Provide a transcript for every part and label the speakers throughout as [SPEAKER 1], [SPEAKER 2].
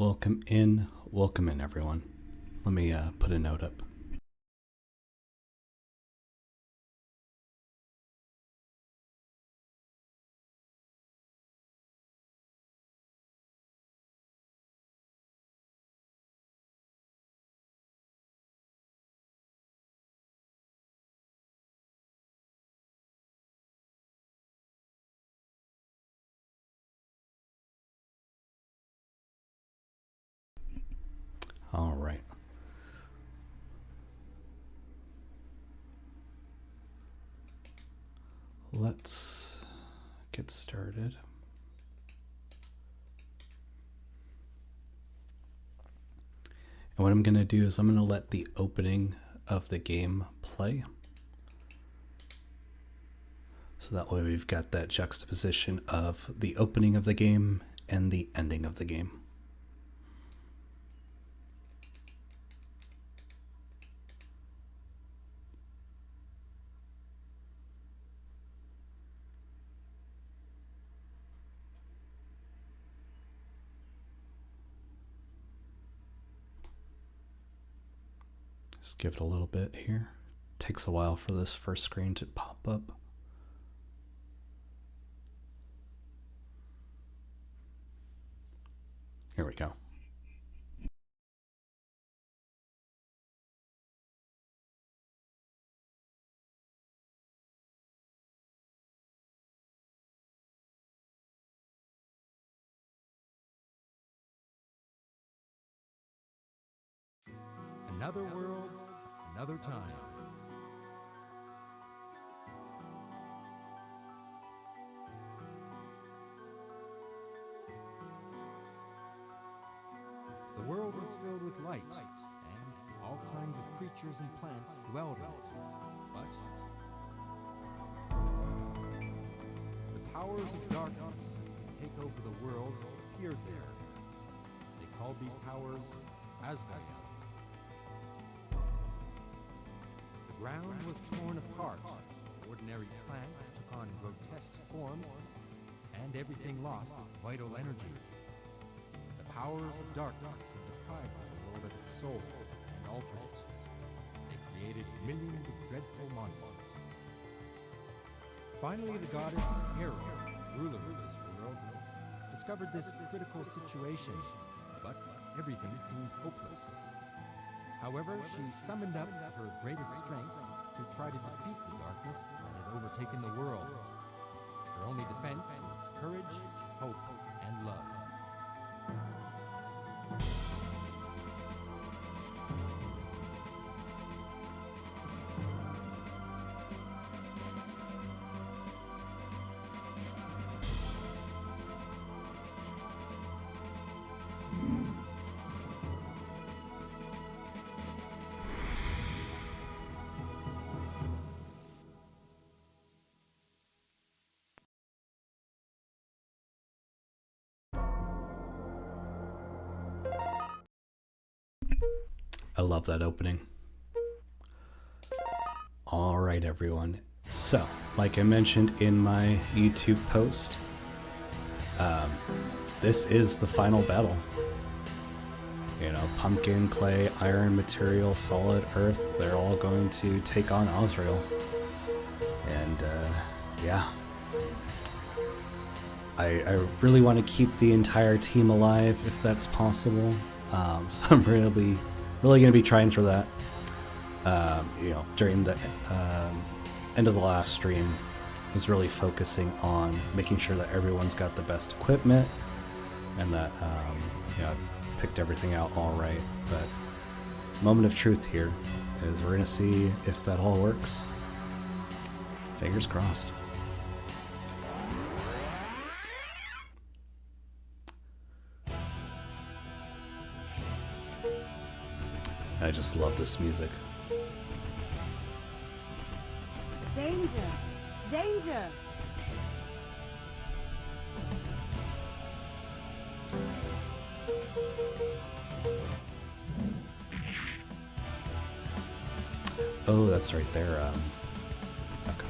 [SPEAKER 1] Welcome in everyone. Let me put a note up. All right. Let's get started. And what I'm going to do is I'm going to let the opening of the game play. So that way we've got that juxtaposition of the opening of the game and the ending of the game. Just give it a little bit here. Takes a while for this first screen to pop up. Here we go.
[SPEAKER 2] Another world, another time. The world was filled with light, and all kinds of creatures and plants dwelled in it. But the powers of darkness that take over the world appeared there. They called these powers Azreal. The ground was torn apart, ordinary plants took on grotesque forms, and everything lost its vital energy. The powers of darkness had deprived the world of its soul and altered it. They created millions of dreadful monsters. Finally, the goddess Azreal, ruler of this world, discovered this critical situation, but everything seemed hopeless. However, she summoned up her greatest strength to try to defeat the darkness that had overtaken the world. Her only defense is courage, hope, and love.
[SPEAKER 1] I love that opening. All right, everyone. So, like I mentioned in my YouTube post, this is the final battle. You know, pumpkin, clay, iron, material, solid, earth, they're all going to take on Azreal. And, yeah. I really want to keep the entire team alive if that's possible. So I'm really going to be trying for that. You know, during the end of the last stream, I was really focusing on making sure that everyone's got the best equipment and that you know, I've picked everything out all right. But moment of truth here is we're going to see if that all works. Fingers crossed. I just love this music.
[SPEAKER 3] Danger! Danger!
[SPEAKER 1] Oh, that's right there. Okay.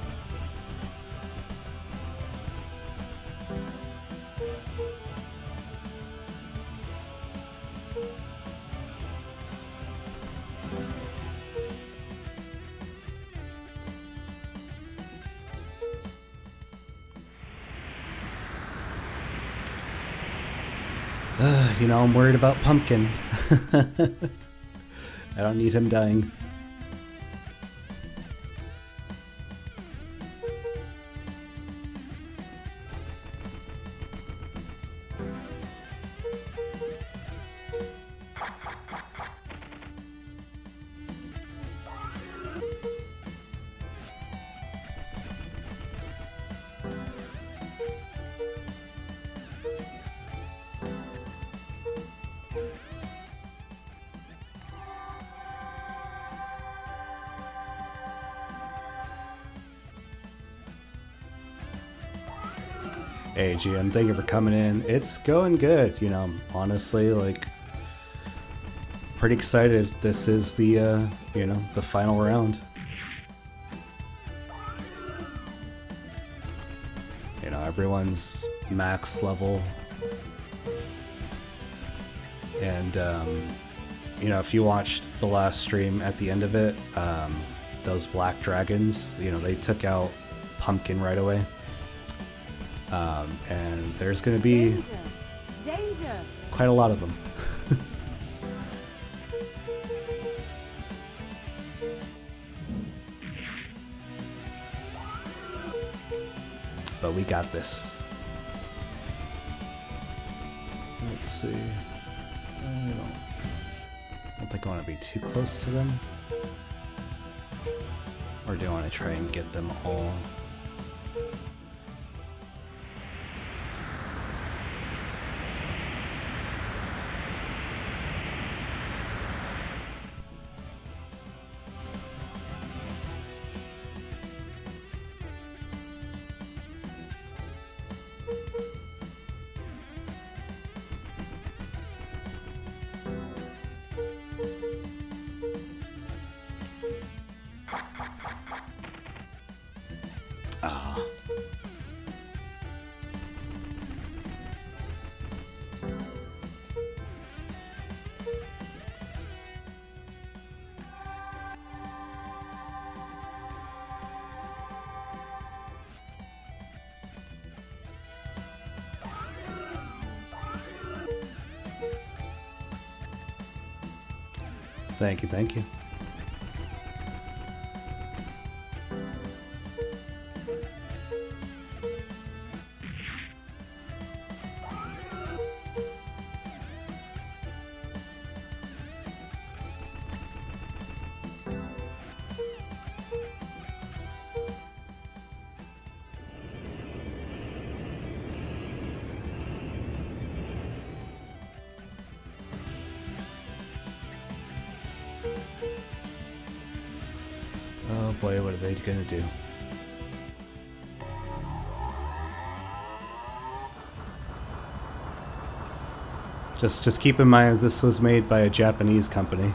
[SPEAKER 1] You know, I'm worried about Pumpkin. I don't need him dying. Hey GM, thank you for coming in. It's going good, you know, honestly, like, pretty excited. This is the, you know, the final round. You know, everyone's max level. And, you know, if you watched the last stream at the end of it, those black dragons, you know, they took out Pumpkin right away. And there's going to be quite a lot of them. But we got this. Let's see. I don't think I want to be too close to them. Or do I want to try and get them all? Thank you, thank you. Oh boy, what are they gonna do? Just keep in mind this was made by a Japanese company.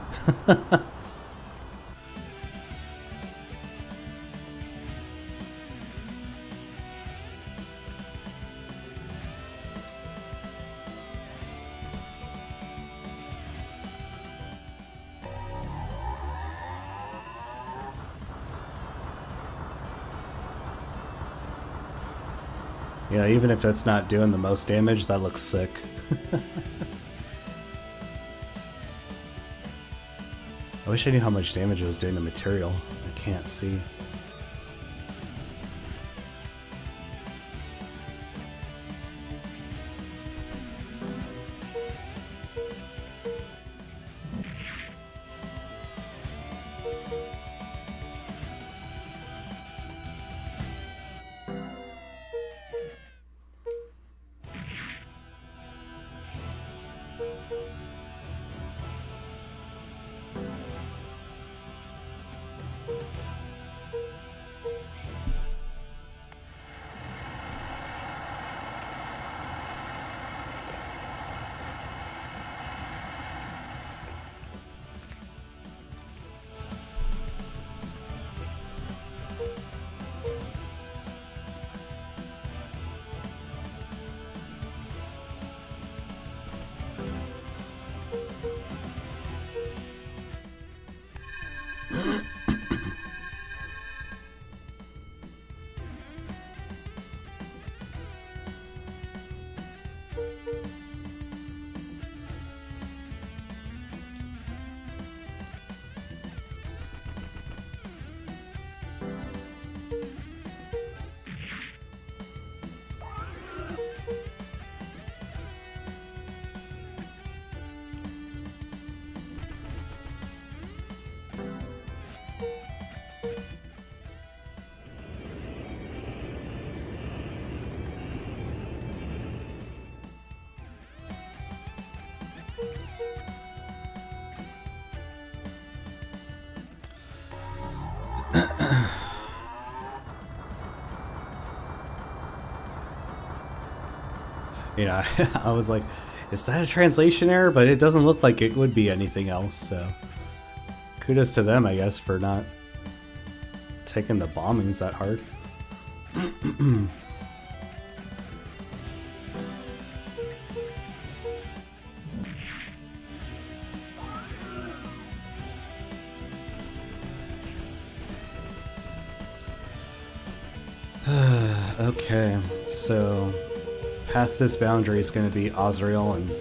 [SPEAKER 1] You know, even if that's not doing the most damage, that looks sick. I wish I knew how much damage it was doing to material. I can't see. You know, I was like, is that a translation error? But it doesn't look like it would be anything else, so kudos to them, I guess, for not taking the bombings that hard. Okay, so past this boundary is going to be Azreal and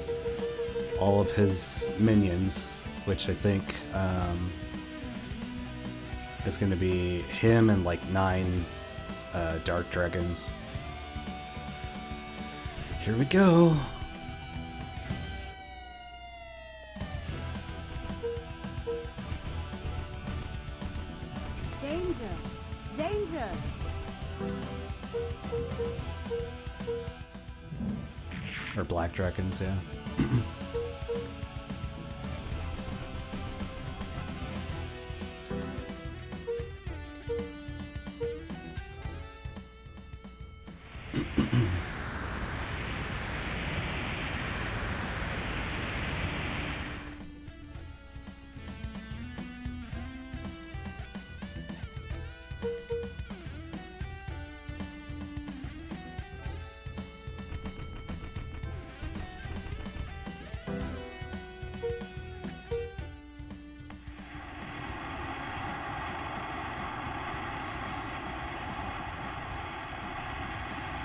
[SPEAKER 1] all of his minions, which I think is going to be him and like 9 dark dragons. Here we go.
[SPEAKER 3] Danger! Danger!
[SPEAKER 1] Or black dragons, yeah.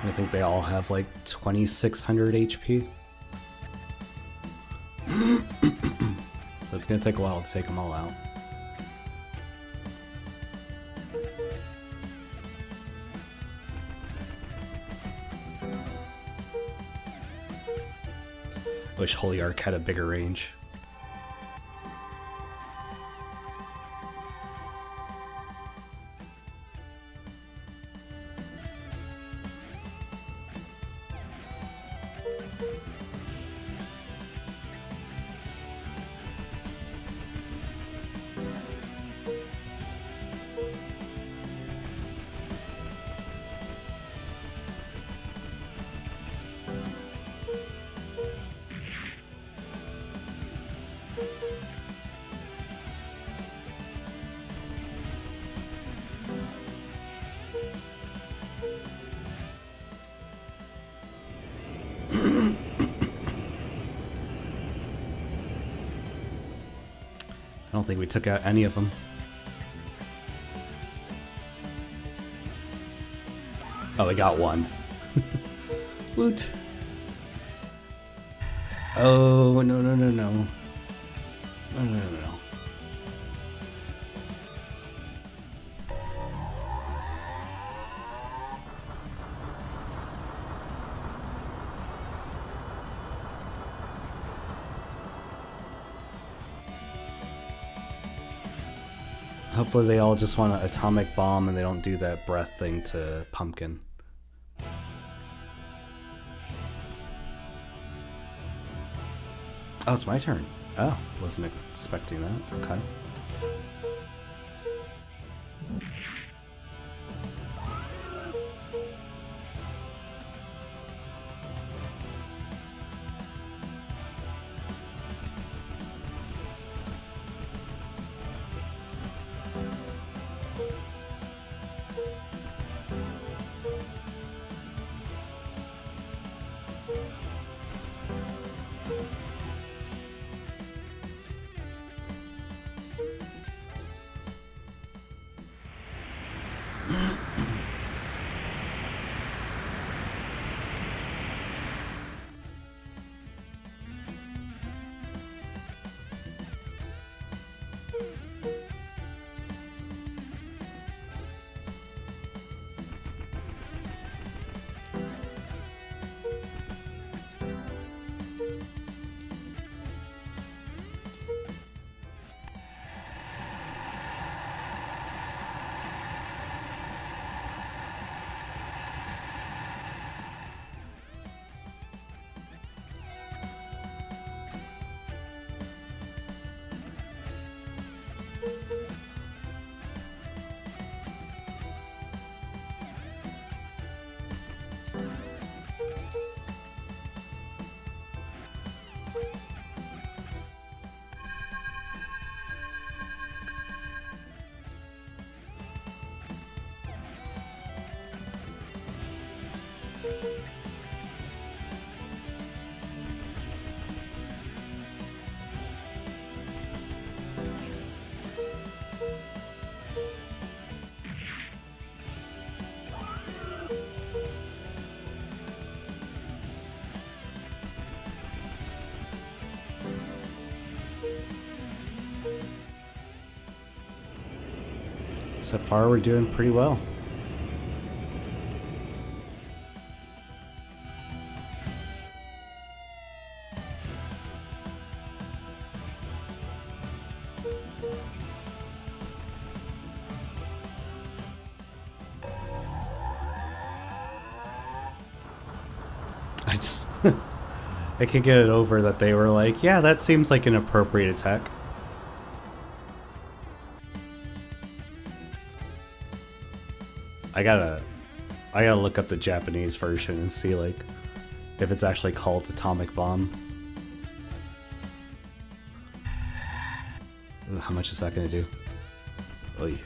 [SPEAKER 1] I think they all have like 2600 HP. So it's gonna take a while to take them all out. Wish Holy Ark had a bigger range. I don't think we took out any of them. Oh, we got one. Woot. Oh, no, no, no, no. No, no, no, no. Hopefully they all just want an atomic bomb and they don't do that breath thing to Pumpkin. Oh, it's my turn. Oh, wasn't expecting that. Okay. so far we're doing pretty well. I just I can't get it over that they were like, yeah, that seems like an appropriate attack. I gotta look up the Japanese version and see like if it's actually called Atomic Bomb. Ooh, how much is that gonna do? Oy.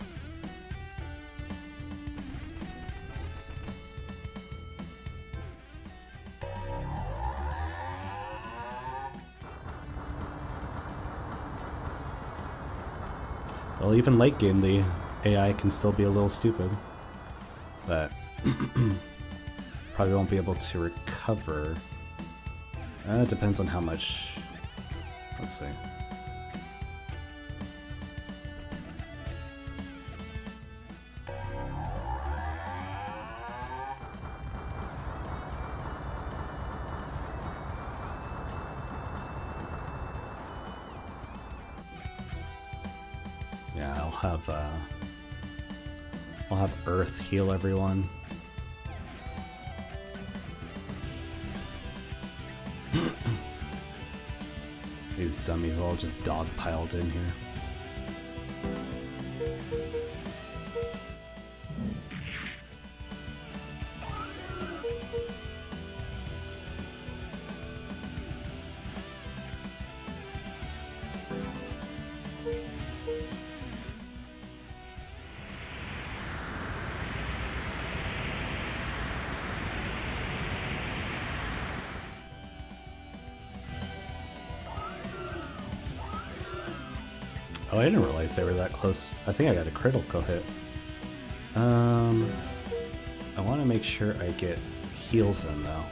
[SPEAKER 1] Well, even late game, the AI can still be a little stupid. But probably won't be able to recover. It depends on how much. Let's see. Yeah, I'll have Earth heal everyone. These dummies all just dogpiled in here. Oh, I didn't realize they were that close. I think I got a critical hit. I want to make sure I get heals in though.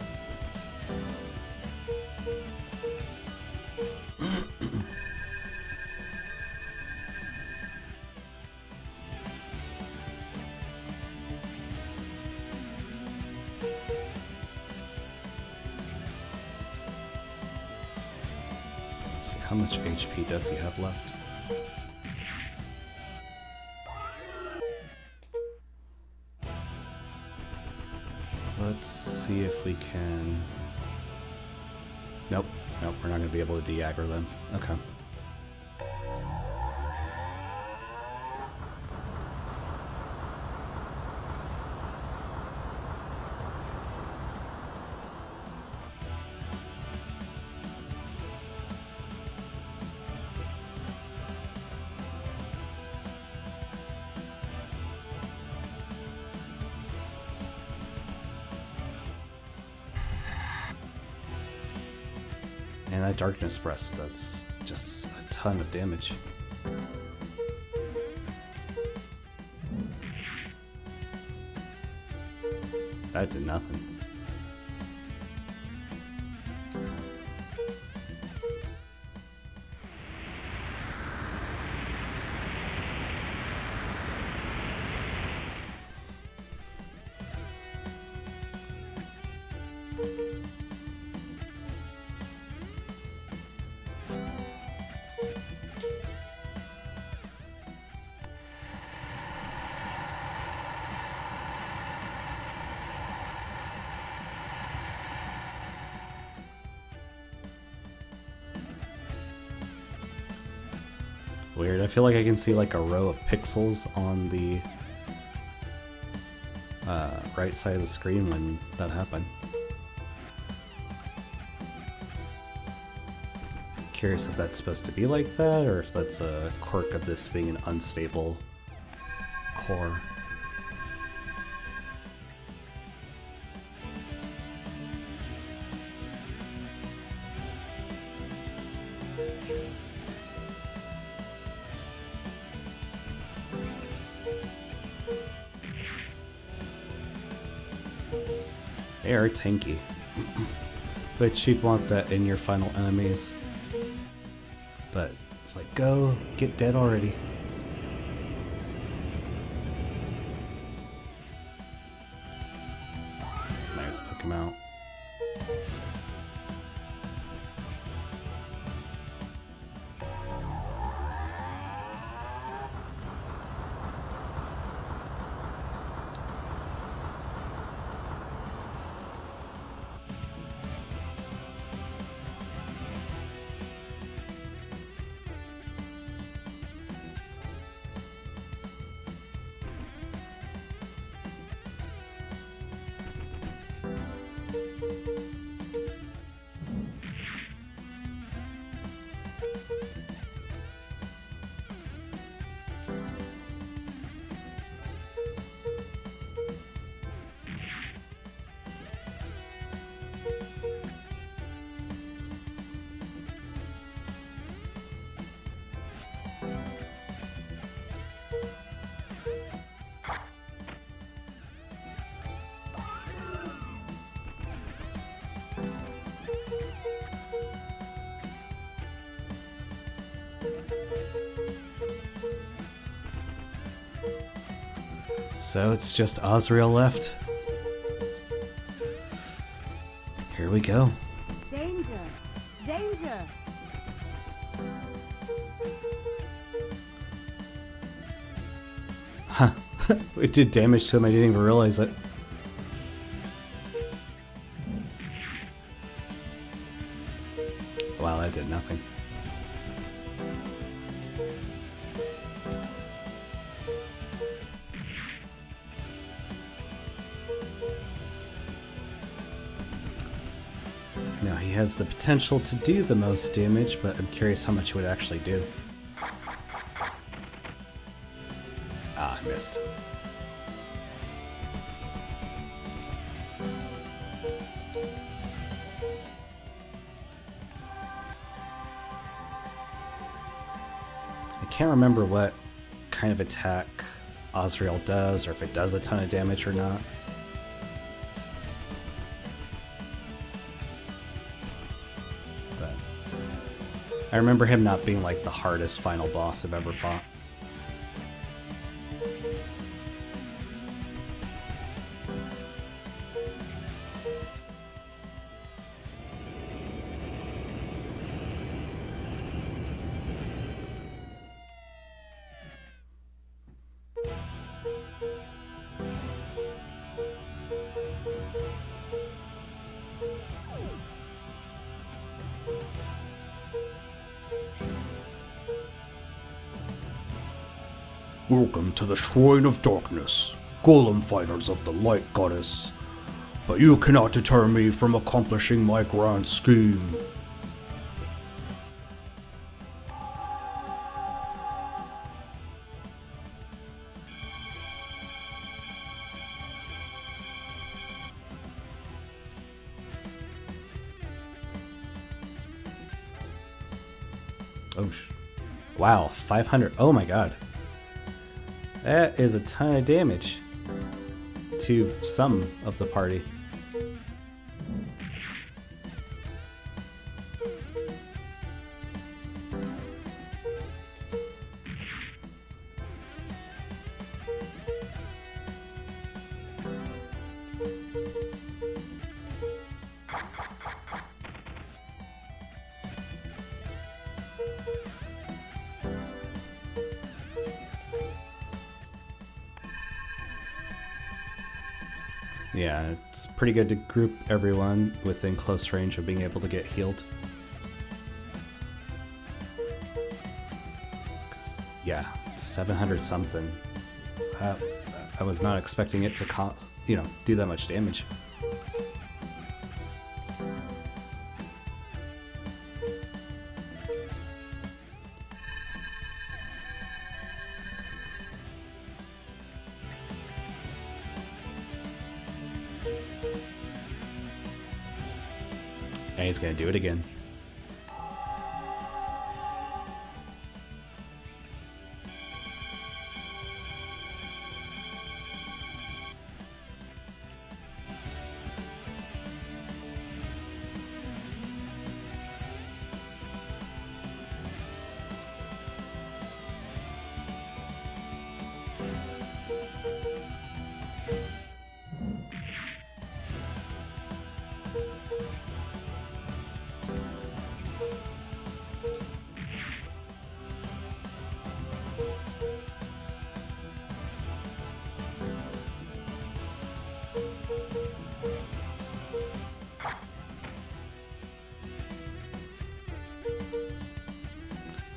[SPEAKER 1] Let's see, how much HP does he have left? Let's see if we can... Nope, we're not going to be able to de-aggro them. Okay. And that Darkness Breast, that's just a ton of damage. That did nothing. Weird. I feel like I can see like a row of pixels on the right side of the screen when that happened. Curious if that's supposed to be like that, or if that's a quirk of this being an unstable core. They are tanky, but you'd want that in your final enemies. But it's like, go, get dead already. So it's just Azreal left. Here we go.
[SPEAKER 3] Danger! Danger!
[SPEAKER 1] Huh. It did damage to him, I didn't even realize it. Wow, that did nothing. Now he has the potential to do the most damage, but I'm curious how much it would actually do. Ah, I missed. I can't remember what kind of attack Azreal does, or if it does a ton of damage or not. But I remember him not being like the hardest final boss I've ever fought.
[SPEAKER 4] Welcome to the Shrine of Darkness, golem fighters of the Light Goddess. But you cannot deter me from accomplishing my grand scheme.
[SPEAKER 1] Oh, wow, 500. Oh my god. That is a ton of damage to some of the party. Yeah, it's pretty good to group everyone within close range of being able to get healed. 'Cause, yeah, 700 something. I was not expecting it to, do that much damage. And he's gonna do it again.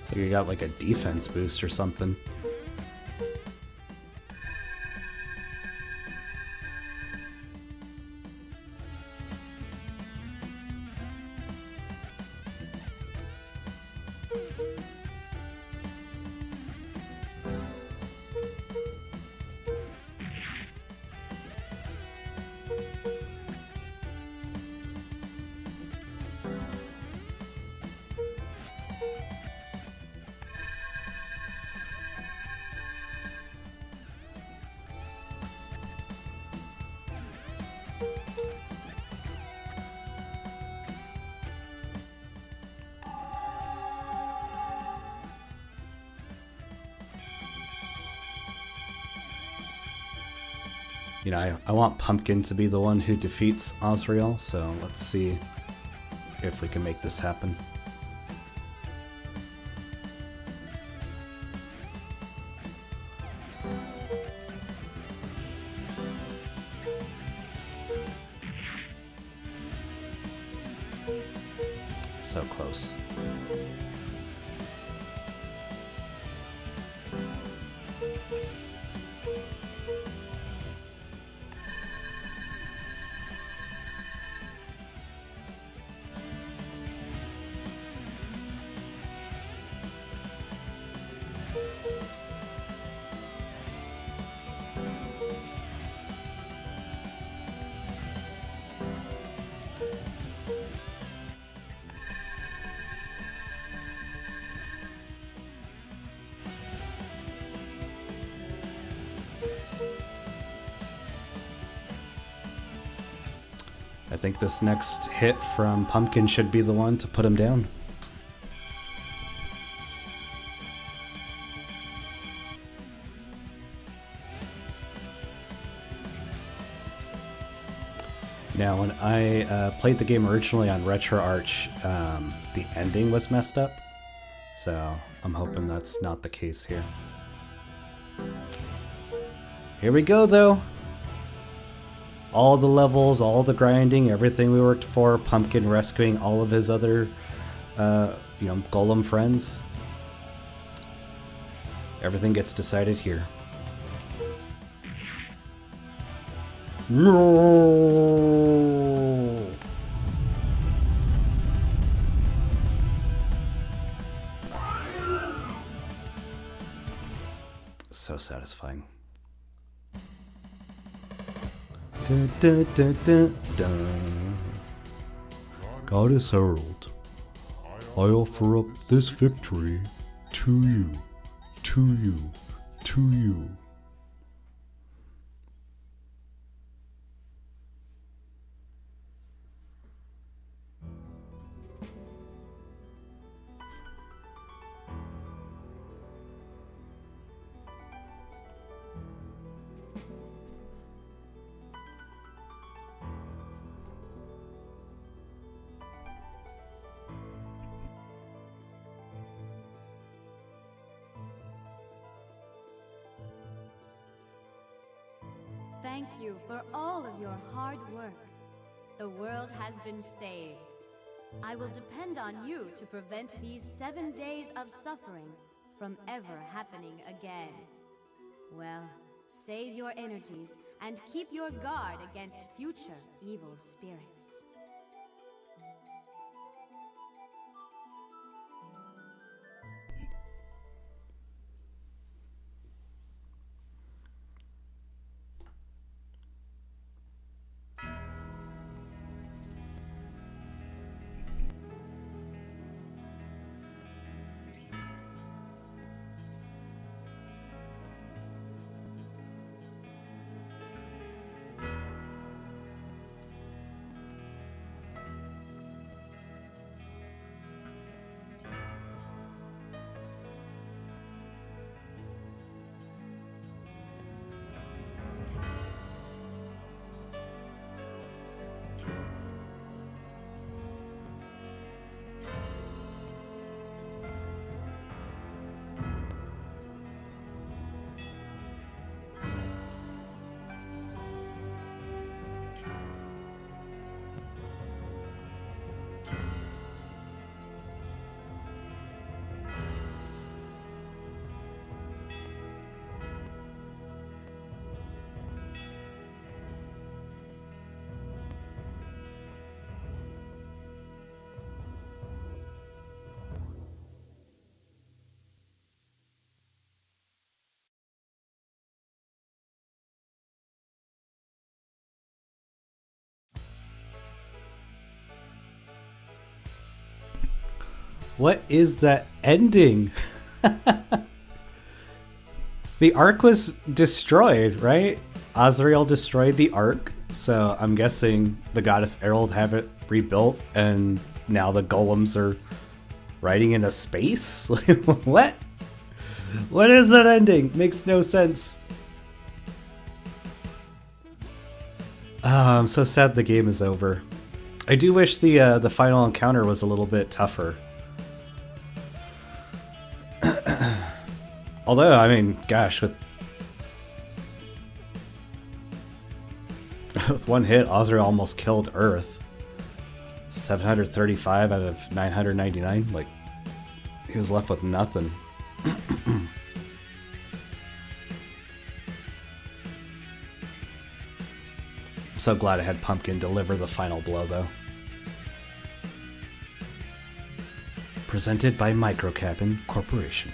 [SPEAKER 1] It's like you got like a defense boost or something. You know, I want Pumpkin to be the one who defeats Azreal, so let's see if we can make this happen. So close. I think this next hit from Pumpkin should be the one to put him down. Now, when I played the game originally on RetroArch, the ending was messed up, so I'm hoping that's not the case here. Here we go, though. All the levels, all the grinding, everything we worked for, Pumpkin rescuing all of his other, golem friends. Everything gets decided here. No! So satisfying. Dun, dun, dun, dun, dun.
[SPEAKER 4] Goddess Herald, I offer up this victory to you, to you, to you.
[SPEAKER 3] Thank you for all of your hard work. The world has been saved. I will depend on you to prevent these 7 days of suffering from ever happening again. Well, save your energies and keep your guard against future evil spirits.
[SPEAKER 1] What is that ending? The Ark was destroyed, right? Azreal destroyed the Ark, so I'm guessing the Goddess Herald have it rebuilt, and now the golems are riding into space? Like, what? What is that ending? Makes no sense. Oh, I'm so sad the game is over. I do wish the final encounter was a little bit tougher. Although, I mean, gosh, with one hit, Azreal almost killed Earth. 735 out of 999. Like, he was left with nothing. I'm so glad I had Pumpkin deliver the final blow, though. Presented by Microcabin Corporation.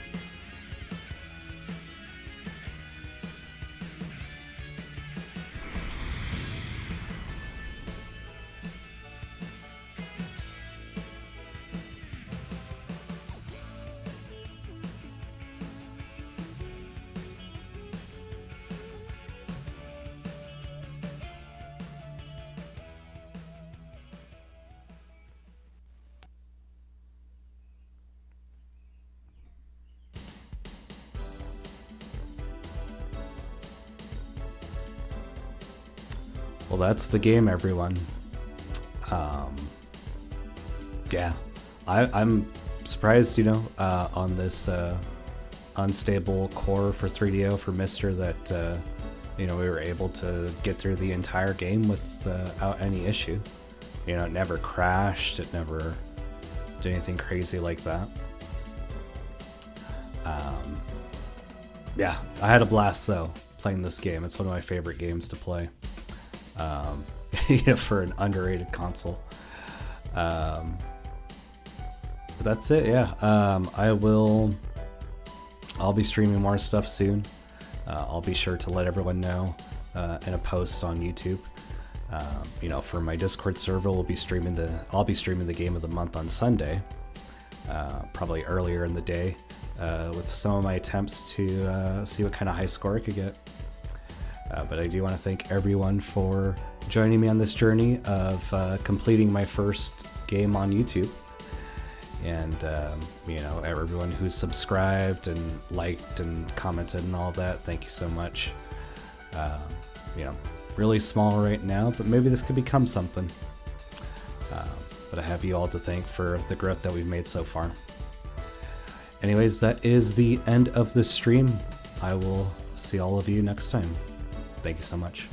[SPEAKER 1] Well, that's the game, everyone. Yeah, I'm surprised, you know, on this unstable core for 3DO for MiSTer that, you know, we were able to get through the entire game without any issue. You know, it never crashed, it never did anything crazy like that. Yeah, I had a blast, though, playing this game. It's one of my favorite games to play. You know, for an underrated console. But that's it, yeah. I'll be streaming more stuff soon. I'll be sure to let everyone know in a post on YouTube. You know, for my Discord server, I'll be streaming the game of the month on Sunday, probably earlier in the day, with some of my attempts to see what kind of high score I could get. But I do want to thank everyone for joining me on this journey of completing my first game on YouTube. And, you know, everyone who's subscribed and liked and commented and all that, thank you so much. You know, really small right now, but maybe this could become something. But I have you all to thank for the growth that we've made so far. Anyways, that is the end of the stream. I will see all of you next time. Thank you so much.